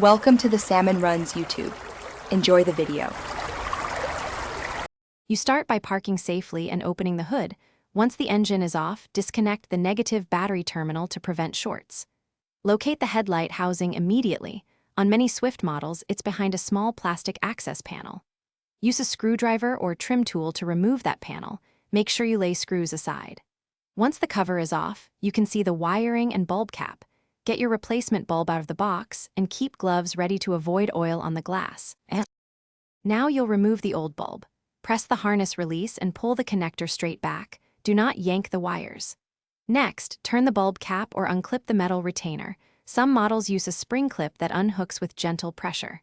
Welcome to the Salmon Runs YouTube. Enjoy the video. You start by parking safely and opening the hood. Once the engine is off, disconnect the negative battery terminal to prevent shorts. Locate the headlight housing immediately. On many Swift models, it's behind a small plastic access panel. Use a screwdriver or trim tool to remove that panel. Make sure you lay screws aside. Once the cover is off, you can see the wiring and bulb cap. Get your replacement bulb out of the box and keep gloves ready to avoid oil on the glass. Now you'll remove the old bulb. Press the harness release and pull the connector straight back. Do not yank the wires. Next, turn the bulb cap or unclip the metal retainer. Some models use a spring clip that unhooks with gentle pressure.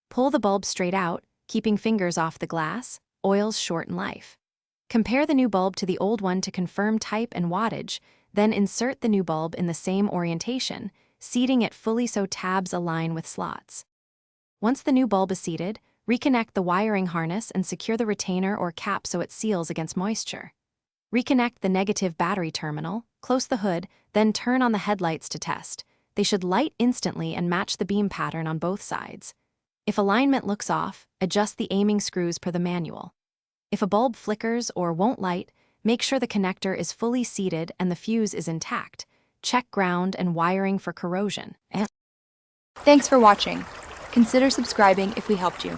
Pull the bulb straight out, keeping fingers off the glass. Oils shorten life. Compare the new bulb to the old one to confirm type and wattage, then insert the new bulb in the same orientation, seating it fully so tabs align with slots. Once the new bulb is seated, reconnect the wiring harness and secure the retainer or cap so it seals against moisture. Reconnect the negative battery terminal, close the hood, then turn on the headlights to test. They should light instantly and match the beam pattern on both sides. If alignment looks off, adjust the aiming screws per the manual. If a bulb flickers or won't light, make sure the connector is fully seated and the fuse is intact. Check ground and wiring for corrosion. Thanks for watching. Consider subscribing if we helped you.